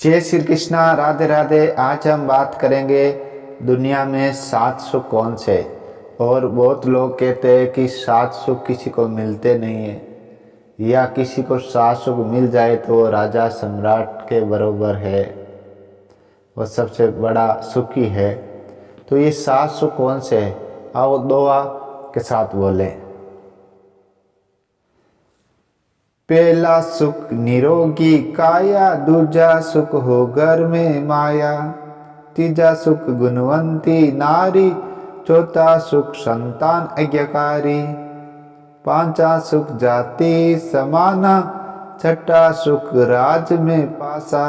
जय श्री कृष्णा, राधे राधे। आज हम बात करेंगे दुनिया में 7 सुख कौन से। और बहुत लोग कहते हैं कि 7 सुख किसी को मिलते नहीं है, या किसी को 7 सुख मिल जाए तो वो राजा सम्राट के बराबर है, वो सबसे बड़ा सुखी है। तो ये 7 सुख कौन से है, आओ दुआ के साथ बोले। पहला सुख निरोगी काया, दूजा सुख हो घर में माया, तीजा सुख गुणवंती नारी, चौथा सुख संतान आज्ञाकारी, पांचवा सुख जाति समाना, छठा सुख राज में पासा,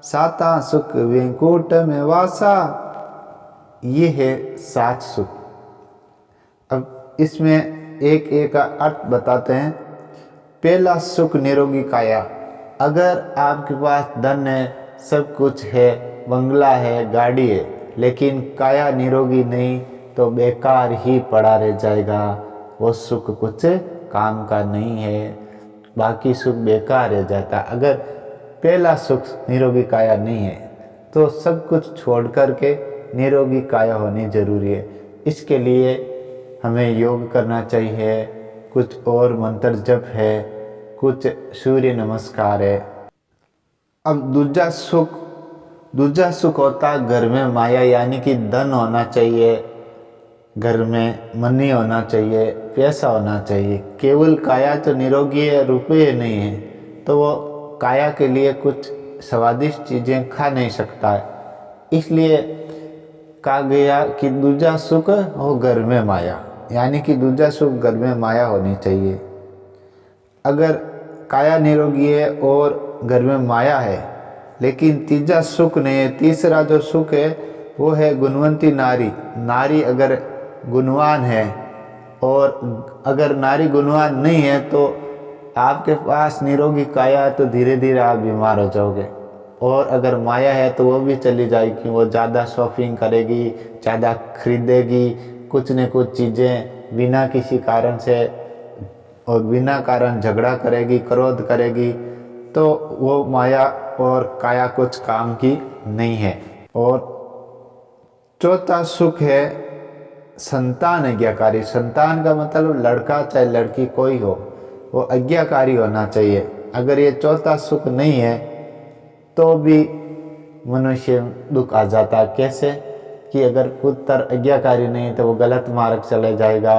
सातवां सुख वैकुंठ में वासा। ये है 7 सुख। अब इसमें एक एक का अर्थ बताते हैं। पहला सुख निरोगी काया। अगर आपके पास धन है, सब कुछ है, बंगला है, गाड़ी है, लेकिन काया निरोगी नहीं तो बेकार ही पड़ा रह जाएगा। वो सुख कुछ काम का नहीं है, बाकी सुख बेकार रह जाता। अगर पहला सुख निरोगी काया नहीं है तो सब कुछ छोड़ कर के निरोगी काया होनी जरूरी है। इसके लिए हमें योग करना चाहिए, कुछ और मंत्र जप है, कुछ सूर्य नमस्कार है। अब दूजा सुख होता घर में माया, यानी कि धन होना चाहिए, घर में मनी होना चाहिए, पैसा होना चाहिए। केवल काया तो निरोगी है, रुपये नहीं है, तो वो काया के लिए कुछ स्वादिष्ट चीज़ें खा नहीं सकता है। इसलिए कहा गया कि दूजा सुख हो घर में माया, यानी कि दूजा सुख घर में माया होनी चाहिए। अगर काया निरोगी है और घर में माया है, लेकिन तीजा सुख नहीं है, तीसरा जो सुख है वो है गुणवंती नारी। नारी अगर गुणवान है, और अगर नारी गुणवान नहीं है तो आपके पास निरोगी काया है तो धीरे धीरे आप बीमार हो जाओगे। और अगर माया है तो वो भी चली जाएगी, वो ज़्यादा शॉपिंग करेगी, ज़्यादा खरीदेगी, कुछ न कुछ चीज़ें बिना किसी कारण से और बिना कारण झगड़ा करेगी, क्रोध करेगी, तो वो माया और काया कुछ काम की नहीं है। और चौथा सुख है संतान आज्ञाकारी। संतान का मतलब लड़का चाहे लड़की कोई हो, वो आज्ञाकारी होना चाहिए। अगर ये चौथा सुख नहीं है तो भी मनुष्य दुख आ जाता है। कैसे कि अगर पुत्र आज्ञाकारी नहीं तो वो गलत मार्ग चले जाएगा,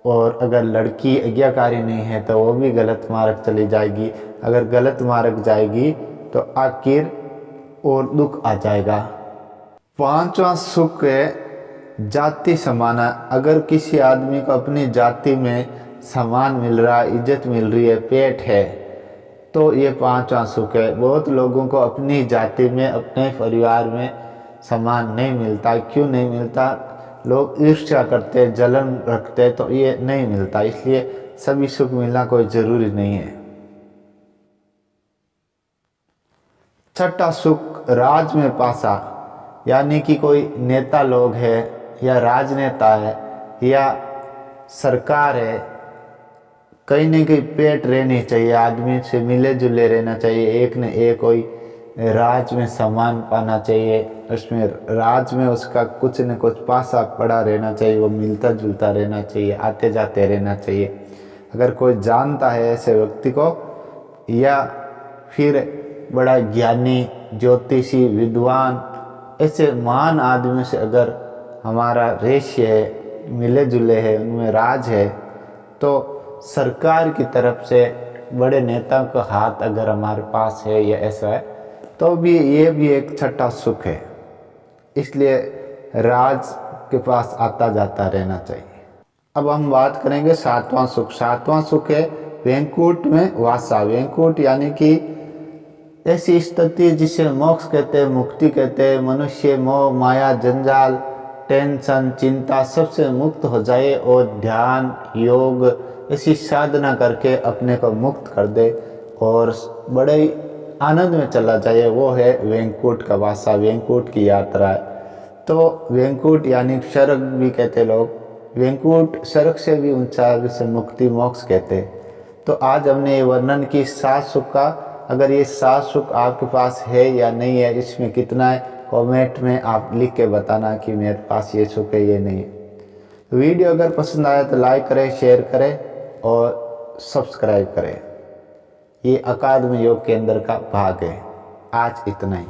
और अगर लड़की आज्ञाकारी नहीं है तो वो भी गलत मार्ग चली जाएगी। अगर गलत मार्ग जाएगी तो आखिर और दुख आ जाएगा। पांचवा सुख है जाति समाना। अगर किसी आदमी को अपनी जाति में सम्मान मिल रहा है, इज्जत मिल रही है, पेट है, तो ये पांचवा सुख है। बहुत लोगों को अपनी जाति में, अपने परिवार में सम्मान नहीं मिलता। क्यों नहीं मिलता? लोग ईर्ष्या करते, जलन रखते, तो ये नहीं मिलता। इसलिए सभी सुख मिलना कोई ज़रूरी नहीं है। छठा सुख राज में पासा, यानी कि कोई नेता लोग है, या राजनेता है, या सरकार है, कहीं न कहीं पेट रहनी चाहिए, आदमी से मिले जुले रहना चाहिए, एक न एक कोई राज में सम्मान पाना चाहिए, उसमें राज में उसका कुछ न कुछ पासा पड़ा रहना चाहिए, वो मिलता जुलता रहना चाहिए, आते जाते रहना चाहिए। अगर कोई जानता है ऐसे व्यक्ति को, या फिर बड़ा ज्ञानी, ज्योतिषी, विद्वान, ऐसे महान आदमी से अगर हमारा रेश्य है, मिले जुले है, उनमें राज है, तो सरकार की तरफ से बड़े नेताओं का हाथ अगर हमारे पास है या ऐसा है, तो भी ये भी एक छठा सुख है। इसलिए राज के पास आता जाता रहना चाहिए। अब हम बात करेंगे सातवां सुख। सातवां सुख है वैकुंठ में वासा। वैकुंठ यानी कि ऐसी स्थिति जिसे मोक्ष कहते हैं, मुक्ति कहते हैं। मनुष्य मोह माया जंजाल, टेंशन, चिंता सबसे मुक्त हो जाए और ध्यान, योग ऐसी साधना करके अपने को मुक्त कर दे और बड़े आनंद में चला जाए, वो है वैकुंठ का वासा, वैकुंठ की यात्रा है। तो वैकुंठ यानी स्वर्ग भी कहते लोग, वैकुंठ स्वर्ग से भी ऊंचा, जिसे मुक्ति मोक्ष कहते। तो आज हमने ये वर्णन की 7 सुख का अगर ये 7 सुख आपके पास है या नहीं है, इसमें कितना है, कमेंट में आप लिख के बताना कि मेरे पास ये सुख है ये नहीं है। तो वीडियो अगर पसंद आया तो लाइक करें, शेयर करें और सब्सक्राइब करें। ये अकादमी योग केंद्र का भाग है। आज इतना ही।